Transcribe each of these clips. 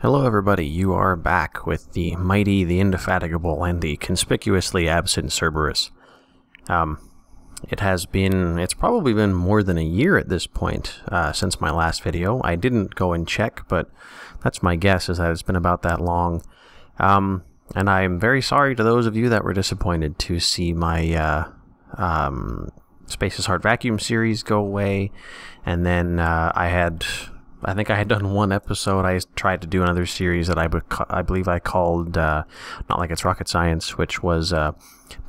Hello everybody, you are back with the mighty, the indefatigable, and the conspicuously absent Cerberus. It's probably been more than a year at this point since my last video. I didn't go and check, but that's my guess, is that it's been about that long. And I'm very sorry to those of you that were disappointed to see my Space is Hard Vacuum series go away, and then I think I had done one episode. I tried to do another series that I believe I called Not Like It's Rocket Science, which was a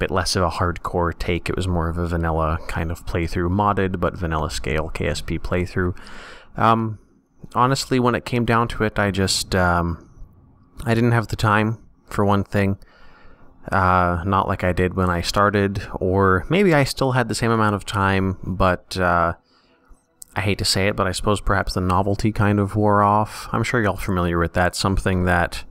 bit less of a hardcore take. It was more of a vanilla kind of playthrough, modded, but vanilla scale KSP playthrough. Honestly, when it came down to it, I just, I didn't have the time, for one thing. Not like I did when I started, or maybe I still had the same amount of time, but I hate to say it, but I suppose perhaps the novelty kind of wore off. I'm sure you're all familiar with that. Something that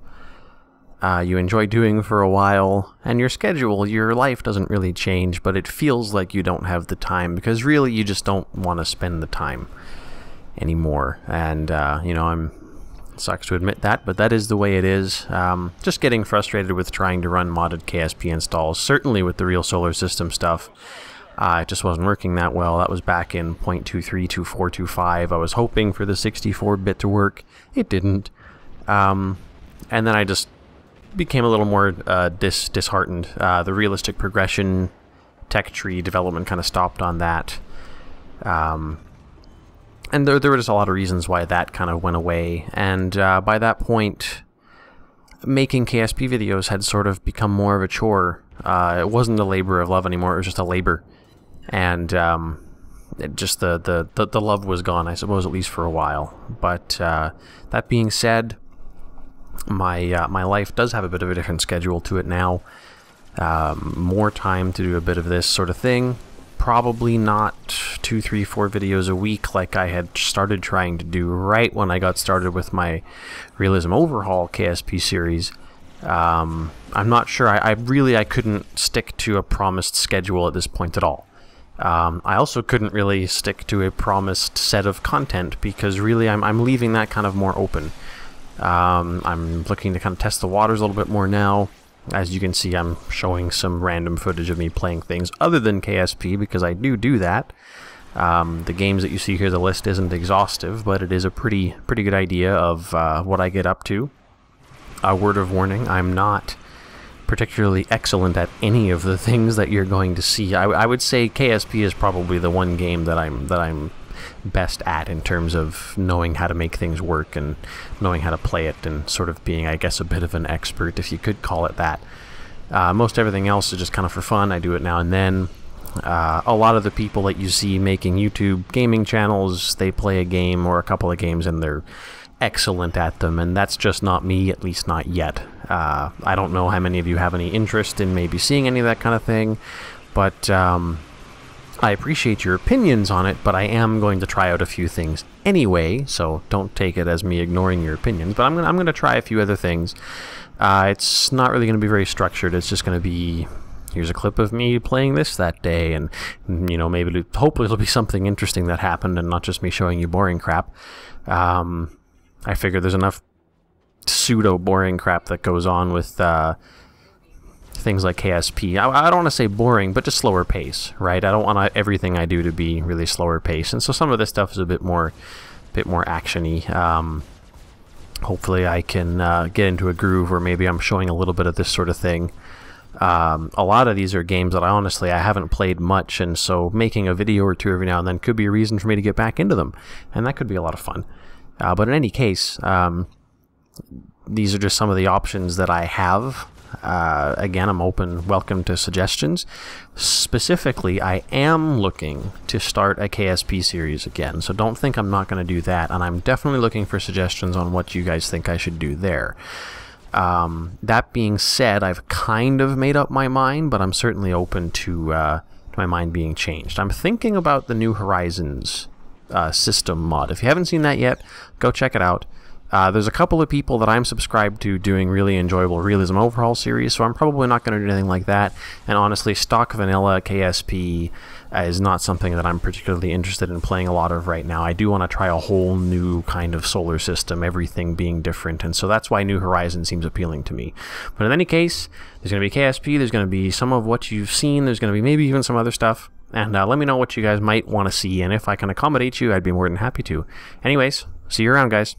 you enjoy doing for a while, and your schedule, your life doesn't really change, but it feels like you don't have the time, because really you just don't want to spend the time anymore. And, you know, it sucks to admit that, but that is the way it is. Just getting frustrated with trying to run modded KSP installs, certainly with the real solar system stuff. It just wasn't working that well. That was back in 0.23, 24, 25. I was hoping for the 64-bit to work. It didn't. And then I just became a little more disheartened. The realistic progression tech tree development kind of stopped on that. And there were just a lot of reasons why that kind of went away. And by that point, making KSP videos had sort of become more of a chore. It wasn't a labor of love anymore. It was just a labor. And just the love was gone, I suppose, at least for a while. But that being said, my life does have a bit of a different schedule to it now. More time to do a bit of this sort of thing. Probably not 2, 3, 4 videos a week like I had started trying to do right when I got started with my Realism Overhaul KSP series. I'm not sure. I couldn't stick to a promised schedule at this point at all. I also couldn't really stick to a promised set of content, because really I'm leaving that kind of more open. I'm looking to kind of test the waters a little bit more now. As you can see, I'm showing some random footage of me playing things other than KSP, because I do that. The games that you see here, the list isn't exhaustive, but it is a pretty good idea of what I get up to. A word of warning, I'm not particularly excellent at any of the things that you're going to see. I would say KSP is probably the one game that I'm best at in terms of knowing how to make things work and knowing how to play it, and sort of being, I guess, a bit of an expert, if you could call it that. Most everything else is just kind of for fun. I do it now and then. A lot of the people that you see making YouTube gaming channels, they play a game or a couple of games and they're excellent at them, and that's just not me, at least not yet. I don't know how many of you have any interest in maybe seeing any of that kind of thing, but I appreciate your opinions on it, but I am going to try out a few things anyway, so don't take it as me ignoring your opinions, but I'm going to try a few other things. It's not really going to be very structured. It's just going to be, here's a clip of me playing this that day, and, you know, hopefully it'll be something interesting that happened and not just me showing you boring crap. I figure there's enough pseudo-boring crap that goes on with things like KSP. I don't want to say boring, but just slower pace, right? I don't want everything I do to be really slower pace, and so some of this stuff is a bit more action-y. Hopefully I can get into a groove where maybe I'm showing a little bit of this sort of thing. A lot of these are games that I haven't played much, and so making a video or two every now and then could be a reason for me to get back into them, and that could be a lot of fun. But in any case, these are just some of the options that I have. Again, I'm welcome to suggestions. Specifically, I am looking to start a KSP series again, so don't think I'm not going to do that, and I'm definitely looking for suggestions on what you guys think I should do there. That being said, I've kind of made up my mind, but I'm certainly open to my mind being changed. I'm thinking about the New Horizons system mod. If you haven't seen that yet, go check it out. There's a couple of people that I'm subscribed to doing really enjoyable realism overhaul series, so I'm probably not going to do anything like that. And honestly, stock vanilla KSP is not something that I'm particularly interested in playing a lot of right now. I do want to try a whole new kind of solar system, everything being different, and so that's why New Horizons seems appealing to me. But in any case, there's going to be KSP, there's going to be some of what you've seen, there's going to be maybe even some other stuff, and let me know what you guys might want to see, and if I can accommodate you, I'd be more than happy to. Anyways, see you around, guys.